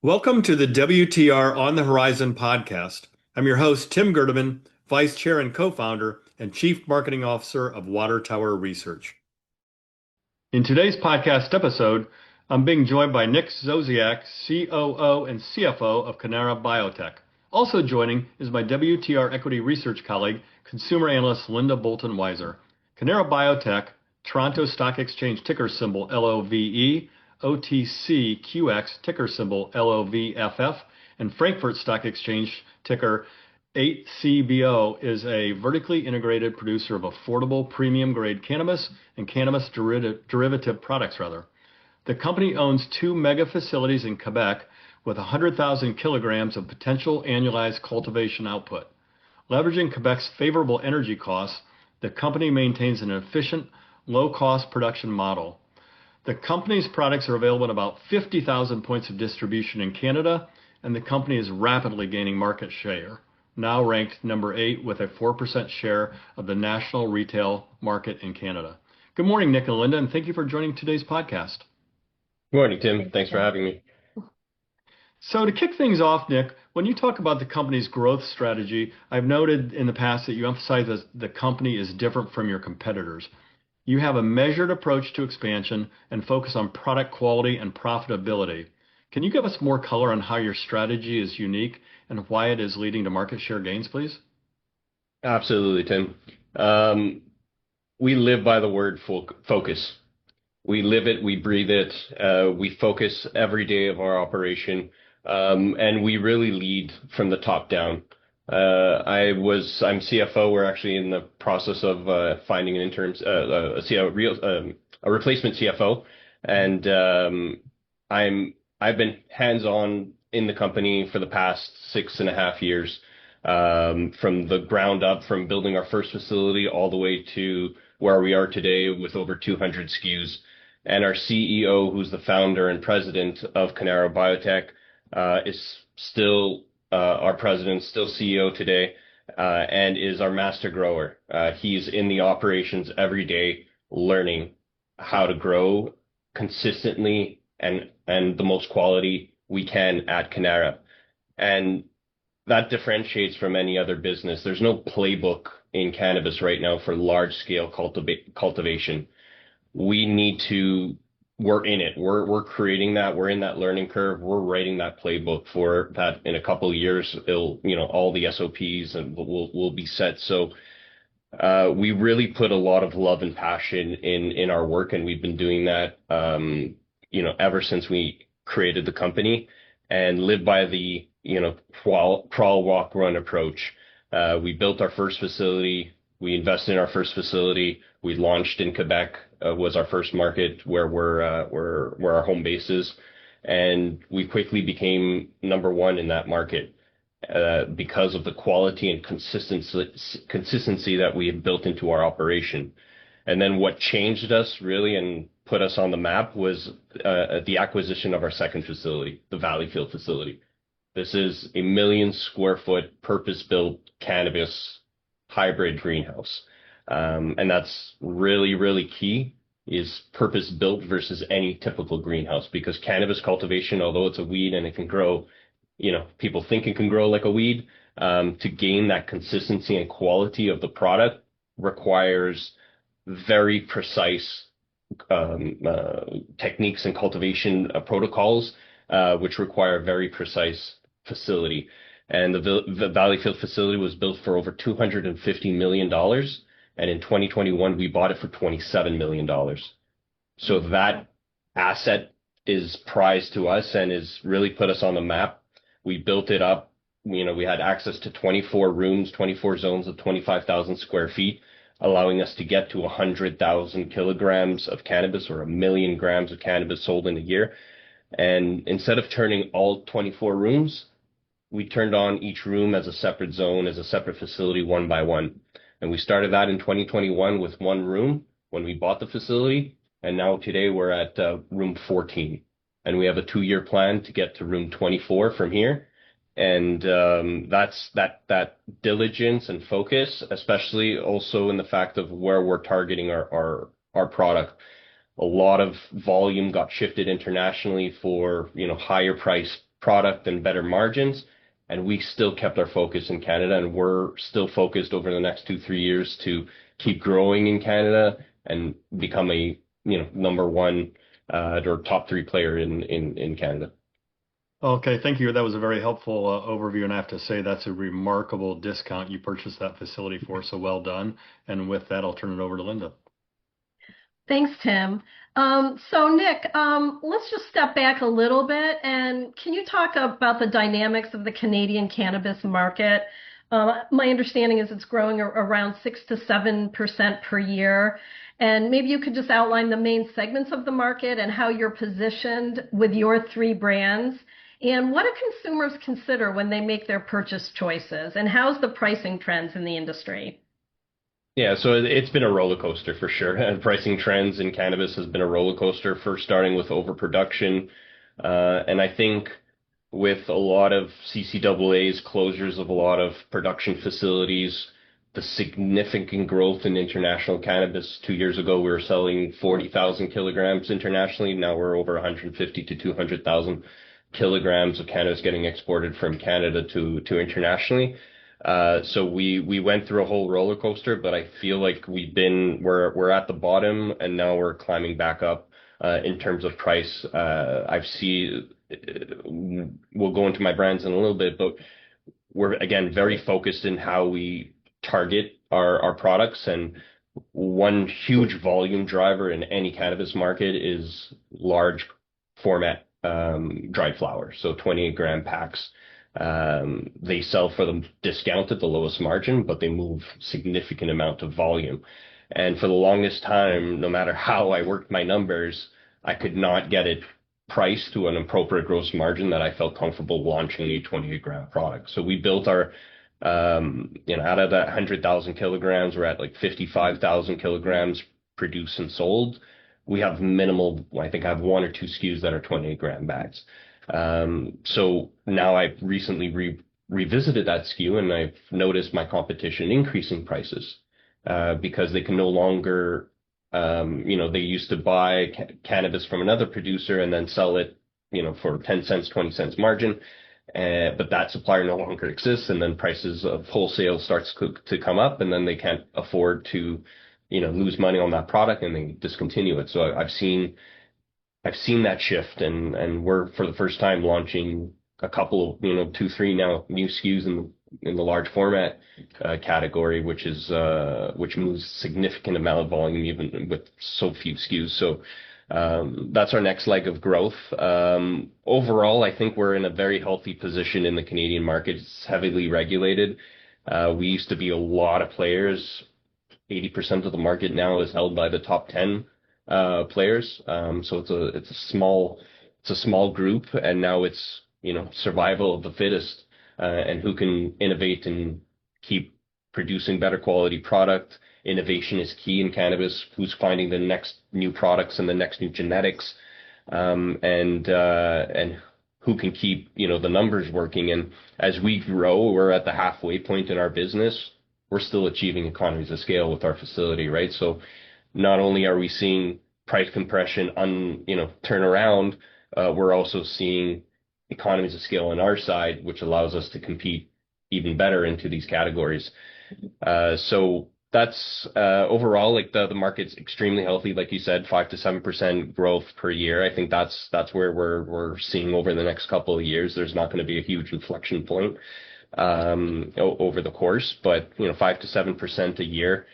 Welcome to the WTR On the Horizon podcast. I'm your host, Tim Gerdeman, Vice Chair and Co-founder and Chief Marketing Officer of Water Tower Research. In today's podcast episode, I'm being joined by Nick Sosiak, COO and CFO of Cannara Biotech. Also joining is my WTR Equity Research colleague, consumer analyst Linda Bolton Weiser. Cannara Biotech, Toronto Stock Exchange ticker symbol LOVE, OTCQX, ticker symbol LOVFF, and Frankfurt Stock Exchange, ticker 8CBO, is a vertically integrated producer of affordable premium-grade cannabis and cannabis derivative products. The company owns two mega facilities in Quebec with 100,000 kilograms of potential annualized cultivation output. Leveraging Quebec's favorable energy costs, the company maintains an efficient, low-cost production model. The company's products are available in about 50,000 points of distribution in Canada, and the company is rapidly gaining market share, now ranked number 8 with a 4% share of the national retail market in Canada. Good morning, Nick and Linda, and thank you for joining today's podcast. Good morning, Tim. Thanks for having me. So to kick things off, Nick, when you talk about the company's growth strategy, I've noted in the past that you emphasize that the company is different from your competitors. You have a measured approach to expansion and focus on product quality and profitability. Can you give us more color on how your strategy is unique and why it is leading to market share gains, please? Absolutely, Tim. We live by the word focus. We live it, we breathe it, we focus every day of our operation, and we really lead from the top down. I'm CFO. We're actually in the process of finding an interim, a replacement CFO, and I've been hands-on in the company for the past 6.5 years, from the ground up, from building our first facility all the way to where we are today with over 200 SKUs. And our CEO, who's the founder and president of Cannara Biotech, is still our president, still CEO today, and is our master grower. He's in the operations every day, learning how to grow consistently and the most quality we can at Cannara. And that differentiates from any other business. There's no playbook in cannabis right now for large scale cultivation. We're in it. We're creating that. We're in that learning curve. We're writing that playbook for that. In a couple of years, all the SOPs and will be set. So we really put a lot of love and passion in our work, and we've been doing that ever since we created the company, and live by the crawl, walk, run approach. We built our first facility. We invested in our first facility. We launched in Quebec, was our first market where our home base is, and we quickly became number one in that market because of the quality and consistency that we have built into our operation. And then what changed us really and put us on the map was the acquisition of our second facility, the Valleyfield facility. This is a 1 million square foot purpose-built cannabis hybrid greenhouse. And that's really, really key, is purpose-built versus any typical greenhouse, because cannabis cultivation, although it's a weed and it can grow, people think it can grow like a weed, to gain that consistency and quality of the product requires very precise techniques and cultivation protocols, which require very precise facility. And the Valleyfield facility was built for over $250 million. And in 2021, we bought it for $27 million. So that asset is prized to us and has really put us on the map. We built it up. We had access to 24 rooms, 24 zones of 25,000 square feet, allowing us to get to 100,000 kilograms of cannabis, or 1 million grams of cannabis sold in a year. And instead of turning all 24 rooms, we turned on each room as a separate zone, as a separate facility, one by one. And we started that in 2021 with one room when we bought the facility. And now today we're at room 14. And we have a 2-year plan to get to room 24 from here. And that's that diligence and focus, especially also in the fact of where we're targeting our product. A lot of volume got shifted internationally for higher price product and better margins. And we still kept our focus in Canada, and we're still focused over the next 2-3 years to keep growing in Canada and become a number one or top three player in Canada. Okay, thank you. That was a very helpful overview, and I have to say that's a remarkable discount you purchased that facility for, so well done. And with that, I'll turn it over to Linda. Thanks, Tim. So Nick, let's just step back a little bit, and can you talk about the dynamics of the Canadian cannabis market? My understanding is it's growing around 6 to 7% per year. And maybe you could just outline the main segments of the market and how you're positioned with your 3 brands. And what do consumers consider when they make their purchase choices? And how's the pricing trends in the industry? Yeah, so it's been a roller coaster for sure. And pricing trends in cannabis has been a roller coaster, first starting with overproduction. And I think with a lot of CCAA's closures of a lot of production facilities, the significant growth in international cannabis. 2 years ago, we were selling 40,000 kilograms internationally. Now we're over 150 to 200,000 kilograms of cannabis getting exported from Canada to internationally. So we went through a whole roller coaster, but I feel like we're at the bottom and now we're climbing back up in terms of price. We'll go into my brands in a little bit, but we're again very focused in how we target our products, and one huge volume driver in any cannabis market is large format dried flower, so 28-gram packs. They sell for the discount at the lowest margin, but they move significant amount of volume. And for the longest time, no matter how I worked my numbers, I could not get it priced to an appropriate gross margin that I felt comfortable launching a 28-gram product. So we built our, out of that 100,000 kilograms, we're at like 55,000 kilograms produced and sold. We have minimal, I think I have 1 or 2 SKUs that are 28-gram bags. So now I've recently revisited that SKU, and I've noticed my competition increasing prices because they can no longer, they used to buy cannabis from another producer and then sell it, for 10 cents, 20 cents margin. But that supplier no longer exists, and then prices of wholesale starts to come up, and then they can't afford to, lose money on that product, and they discontinue it. So I've seen that shift, and we're for the first time launching a couple of 2, 3 now new SKUs in the large format category, which moves significant amount of volume even with so few SKUs. So that's our next leg of growth. Overall, I think we're in a very healthy position in the Canadian market. It's heavily regulated. We used to be a lot of players. 80% of the market now is held by the top 10 players. So it's a small group, and now it's survival of the fittest, and who can innovate and keep producing better quality product. Innovation is key in cannabis. Who's finding the next new products and the next new genetics, and who can keep the numbers working. And as we grow, we're at the halfway point in our business. We're still achieving economies of scale with our facility, right? So not only are we seeing price compression turn around, we're also seeing economies of scale on our side, which allows us to compete even better into these categories. So that's overall, like the market's extremely healthy, like you said, 5 to 7% growth per year. I think that's where we're seeing over the next couple of years. There's not going to be a huge inflection point over the course, but 5 to 7% a year.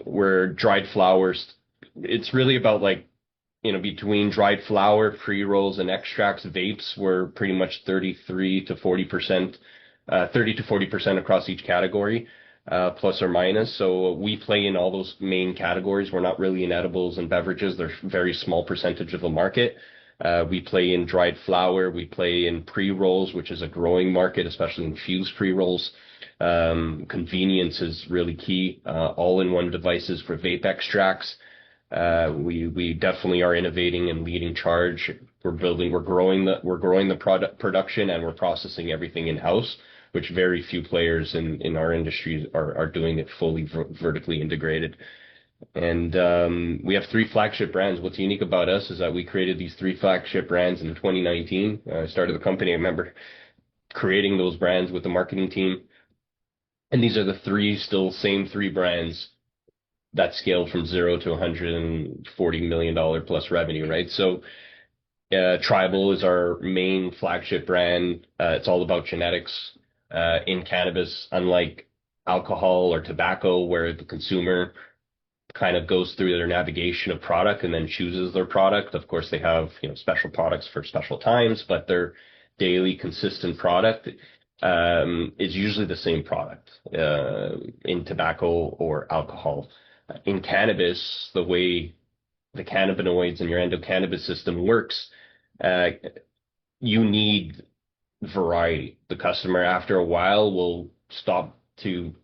Where dried flowers, it's really about between dried flower, pre-rolls, and extracts. Vapes were pretty much 30 to 40% across each category, plus or minus. So we play in all those main categories. We're not really in edibles and beverages. They're a very small percentage of the market. We play in dried flower. We play in pre-rolls, which is a growing market, especially infused pre-rolls. Convenience is really key. All-in-one devices for vape extracts. We definitely are innovating and leading charge. We're growing the product production, and we're processing everything in-house, which very few players in our industry are doing it fully vertically integrated. And we have 3 flagship brands. What's unique about us is that we created these 3 flagship brands in 2019. I started the company. I remember creating those brands with the marketing team. And these are the same 3 brands that scaled from 0 to $140 million plus revenue, right? So Tribal is our main flagship brand. It's all about genetics in cannabis, unlike alcohol or tobacco, where the consumer kind of goes through their navigation of product and then chooses their product. Of course, they have, special products for special times, but their daily consistent product is usually the same product in tobacco or alcohol. In cannabis, the way the cannabinoids in your endocannabis system works, uh, you need variety. The customer, after a while, will stop to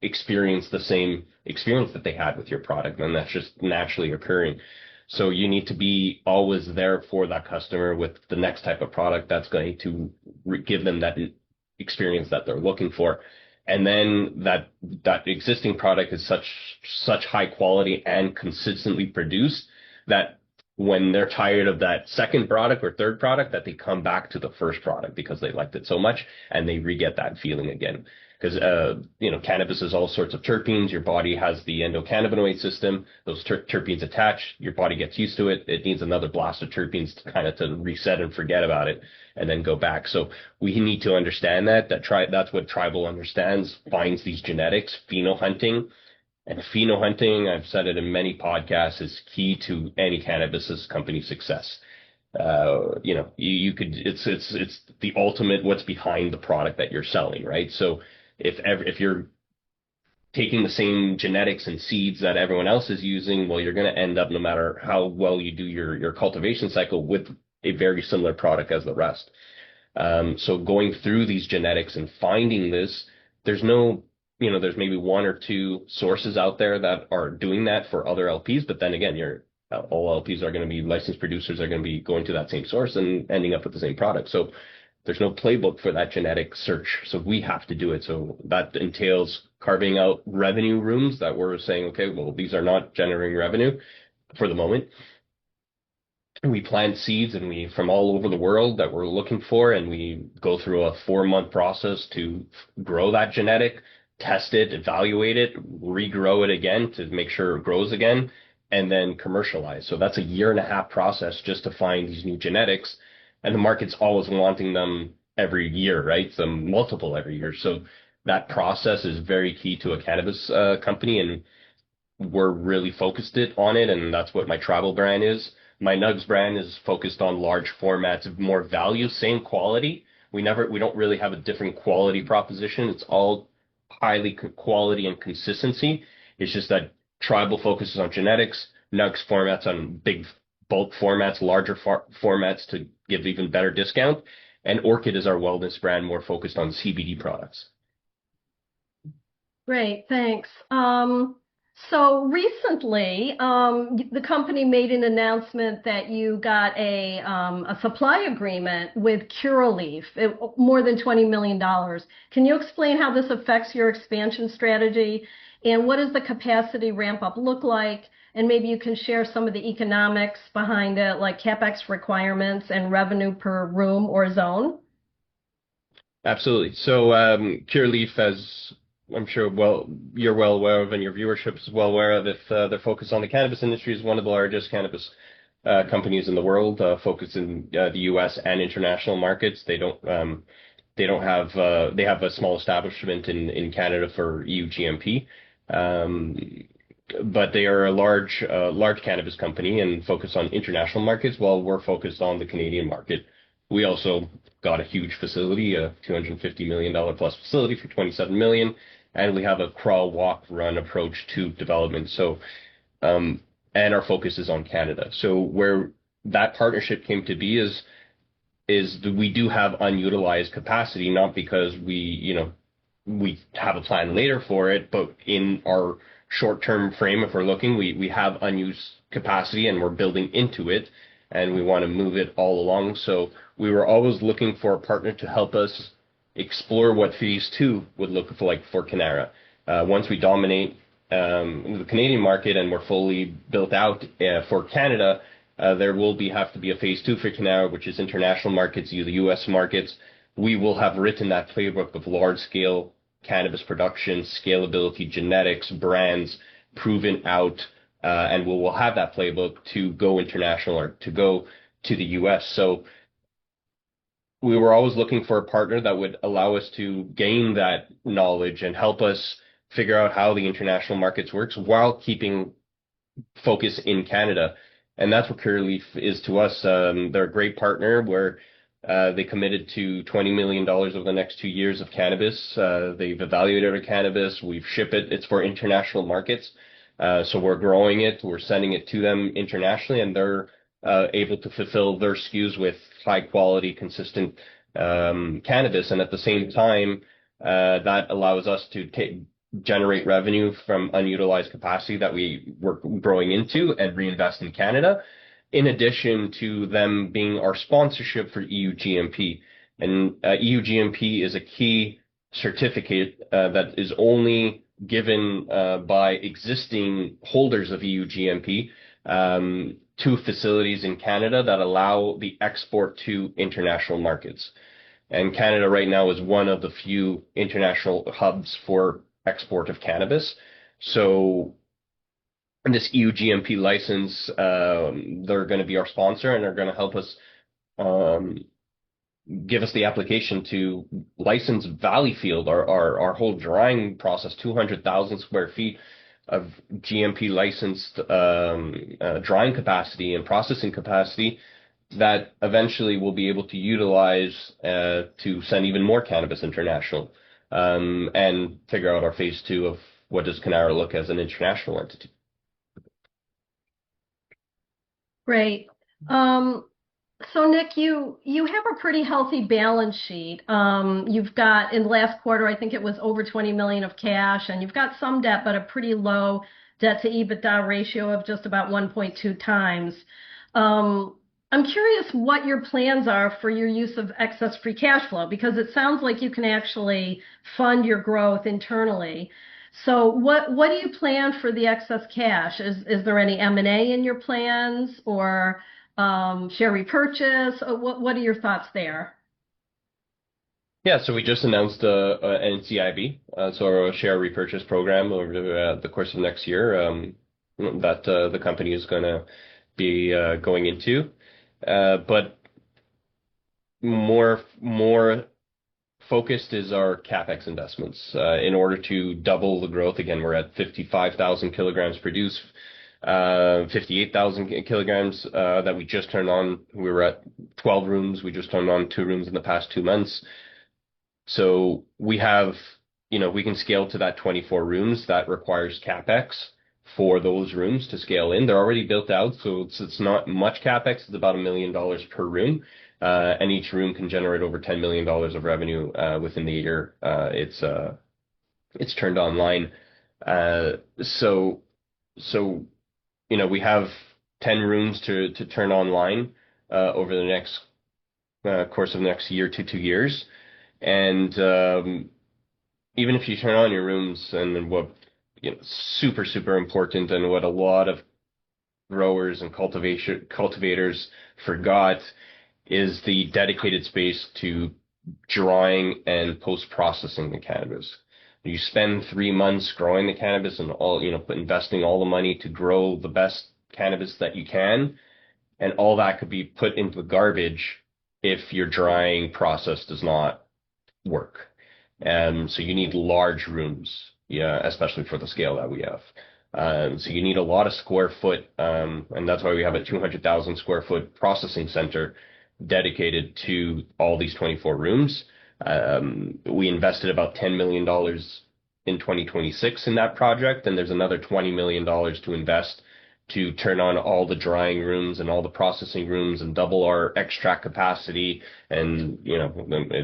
experience the same experience that they had with your product, and that's just naturally occurring. So you need to be always there for that customer with the next type of product that's going to give them that experience that they're looking for. And then that existing product is such high quality and consistently produced that when they're tired of that second product or third product, that they come back to the first product because they liked it so much and they re-get that feeling again. Because, cannabis is all sorts of terpenes. Your body has the endocannabinoid system. Those terpenes attach. Your body gets used to it. It needs another blast of terpenes to reset and forget about it and then go back. So we need to understand that's what Tribal understands, finds these genetics, pheno hunting. And pheno hunting, I've said it in many podcasts, is key to any cannabis company success. It's the ultimate what's behind the product that you're selling, right? So if you're taking the same genetics and seeds that everyone else is using, well, you're going to end up, no matter how well you do your cultivation cycle, with a very similar product as the rest. So going through these genetics and finding this, there's there's maybe 1 or 2 sources out there that are doing that for other LPs, but then again, all LPs are going to be licensed producers, are going to be going to that same source and ending up with the same product. So there's no playbook for that genetic search. So we have to do it. So that entails carving out revenue rooms that we're saying, okay, well, these are not generating revenue for the moment. We plant seeds from all over the world that we're looking for, and we go through a 4-month process to grow that genetic, test it, evaluate it, regrow it again to make sure it grows again, and then commercialize. So that's a 1.5-year process just to find these new genetics, and the market's always wanting them every year, right? So multiple every year. So that process is very key to a cannabis company, and we're really focused on it, and that's what my Tribal brand is. My Nugs brand is focused on large formats of more value, same quality. We don't really have a different quality proposition. It's all highly quality and consistency. It's just that Tribal focuses on genetics, Nugs formats on big bulk formats, larger formats to give even better discount, and Orchid is our wellness brand, more focused on CBD products. Great, thanks. So recently, the company made an announcement that you got a supply agreement with Curaleaf, more than $20 million. Can you explain how this affects your expansion strategy, and what does the capacity ramp up look like? And maybe you can share some of the economics behind it, like CapEx requirements and revenue per room or zone. Absolutely. So Curaleaf, as I'm sure you're well aware of, and your viewership is well aware of, if they're focused on the cannabis industry, is one of the largest cannabis companies in the world, focused in the U.S. and international markets. They have a small establishment in Canada for EU GMP, but they are a large cannabis company and focus on international markets, while we're focused on the Canadian market. We also got a huge facility, a $250 million plus facility for $27 million, and we have a crawl, walk, run approach to development. So, and our focus is on Canada. So where that partnership came to be is that we do have unutilized capacity, not because we have a plan later for it, but in our short-term frame, if we're looking, we have unused capacity and we're building into it, and we want to move it all along. So we were always looking for a partner to help us explore what phase 2 would look like for Cannara. Once we dominate the Canadian market and we're fully built out for Canada, there will have to be a phase 2 for Cannara, which is international markets, the U.S. markets. We will have written that playbook of large-scale cannabis production, scalability, genetics, brands, proven out, and we will have that playbook to go international or to go to the U.S. So we were always looking for a partner that would allow us to gain that knowledge and help us figure out how the international markets works while keeping focus in Canada. And that's what Curaleaf is to us. They're a great partner where they committed to $20 million over the next 2 years of cannabis. They've evaluated our cannabis. We've shipped it. It's for international markets. So we're growing it. We're sending it to them internationally, and they're able to fulfill their SKUs with high quality, consistent cannabis. And at the same time, that allows us to generate revenue from unutilized capacity that we were growing into and reinvest in Canada, in addition to them being our sponsorship for EU GMP. And EU GMP is a key certificate that is only given by existing holders of EU GMP to facilities in Canada that allow the export to international markets. And Canada right now is one of the few international hubs for export of cannabis. So this EU GMP license, they're going to be our sponsor, and they're going to help us give us the application to license Valleyfield, our whole drying process, 200,000 square feet of GMP licensed drying capacity and processing capacity that eventually we'll be able to utilize to send even more cannabis international, and figure out our phase 2 of what does Cannara look as an international entity. Great. So Nick, you have a pretty healthy balance sheet. You've got, in the last quarter, I think it was over 20 million of cash, and you've got some debt, but a pretty low debt to EBITDA ratio of just about 1.2 times. I'm curious what your plans are for your use of excess free cash flow, because it sounds like you can actually fund your growth internally. So what do you plan for the excess cash? Is there any M&A in your plans, or share repurchase? What are your thoughts there? Yeah, so we just announced an NCIB, so our share repurchase program over the course of next year that the company is going to be going into. But more focused is our CapEx investments. In order to double the growth, again, we're at 55,000 kilograms produced, 58,000 kilograms that we just turned on. We were at 12 rooms. We just turned on 2 rooms in the past 2 months. So we have, we can scale to that 24 rooms. That requires CapEx for those rooms to scale in. They're already built out, so it's not much CapEx. It's about $1 million per room, and each room can generate over $10 million of revenue within the year it's turned online. So we have 10 rooms to turn online over the next course of the next year to 2 years, and even if you turn on your rooms, and what super important, and what a lot of growers and cultivators forgot is the dedicated space to drying and post-processing the cannabis. You spend 3 months growing the cannabis and investing all the money to grow the best cannabis that you can, and all that could be put into the garbage if your drying process does not work. So you need large rooms, especially for the scale that we have. So you need a lot of square foot, and that's why we have a 200,000 square foot processing center dedicated to all these 24 rooms. We invested about $10 million in 2026 in that project, and there's another $20 million to invest to turn on all the drying rooms and all the processing rooms and double our extract capacity and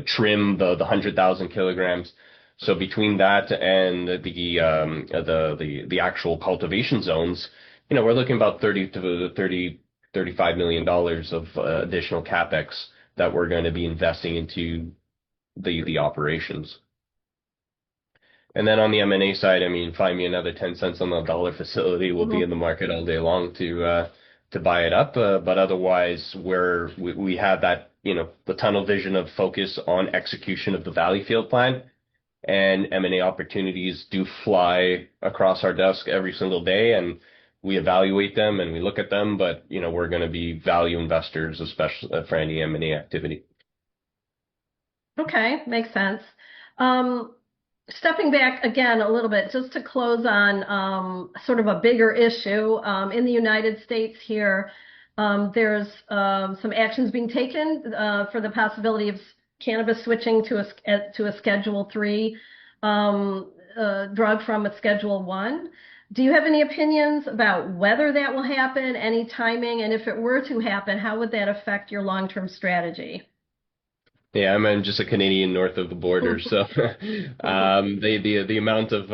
trim the 100,000 kilograms. So between that and the actual cultivation zones, we're looking about $35 million of additional capex that we're going to be investing into the operations. And then on the M&A side, I mean, find me another 10 cents on the dollar facility. We'll be in the market all day long to buy it up. But otherwise, we have that, the tunnel vision of focus on execution of the Valleyfield plan, and M&A opportunities do fly across our desk every single day, and we evaluate them and we look at them. But, we're going to be value investors, especially for any M&A activity. Okay, makes sense. Stepping back again a little bit, just to close on sort of a bigger issue in the United States here, there's some actions being taken for the possibility of cannabis switching to a Schedule 3 drug from a Schedule 1. Do you have any opinions about whether that will happen, any timing, and if it were to happen, how would that affect your long-term strategy? Yeah, I'm just a Canadian north of the border, so the amount of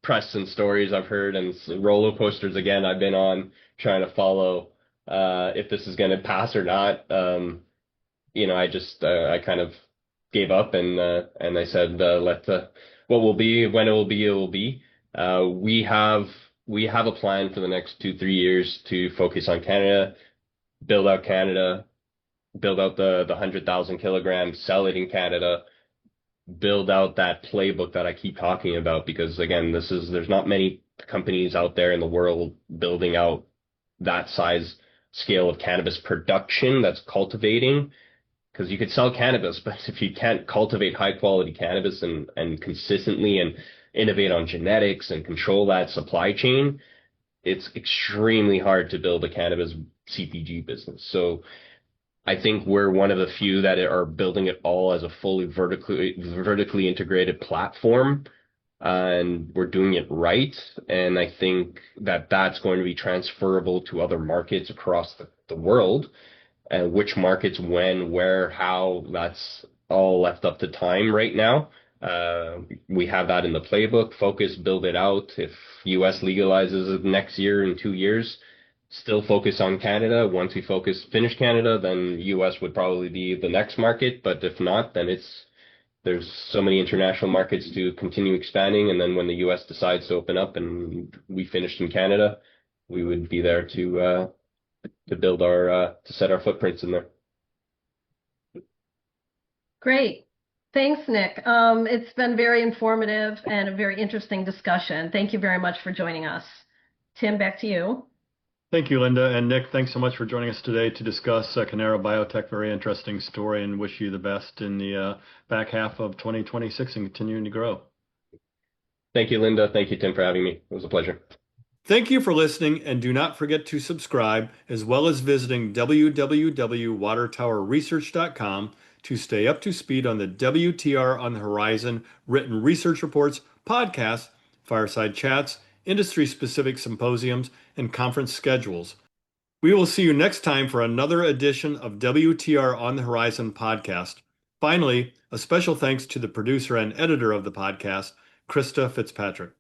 press and stories I've heard and roller coasters again I've been on trying to follow if this is going to pass or not. I kind of gave up and I said let what will be when it will be it will be. We have a plan for the next 2-3 years to focus on Canada, build out Canada, build out the 100,000 kilograms, sell it in Canada, build out that playbook that I keep talking about, because again, there's not many companies out there in the world building out that size scale of cannabis production that's cultivating, because you could sell cannabis, but if you can't cultivate high quality cannabis and consistently and innovate on genetics and control that supply chain, it's extremely hard to build a cannabis CPG business. So I think we're one of the few that are building it all as a fully vertically integrated platform, and we're doing it right. And I think that that's going to be transferable to other markets across the world. And which markets, when, where, how, that's all left up to time right now. We have that in the playbook. Focus, build it out. If US legalizes it next year in 2 years, still focus on Canada. Once we finish Canada, then US would probably be the next market. But if not, then there's so many international markets to continue expanding. And then when the US decides to open up and we finished in Canada, we would be there to build to set our footprints in there. Great. Thanks, Nick. It's been very informative and a very interesting discussion. Thank you very much for joining us. Tim, back to you. Thank you, Linda. And Nick, thanks so much for joining us today to discuss Cannara Biotech. Very interesting story, and wish you the best in the back half of 2026 and continuing to grow. Thank you, Linda. Thank you, Tim, for having me. It was a pleasure. Thank you for listening, and do not forget to subscribe, as well as visiting www.watertowerresearch.com to stay up to speed on the WTR on the Horizon written research reports, podcasts, fireside chats, industry-specific symposiums, and conference schedules. We will see you next time for another edition of WTR on the Horizon podcast. Finally, a special thanks to the producer and editor of the podcast, Krista Fitzpatrick.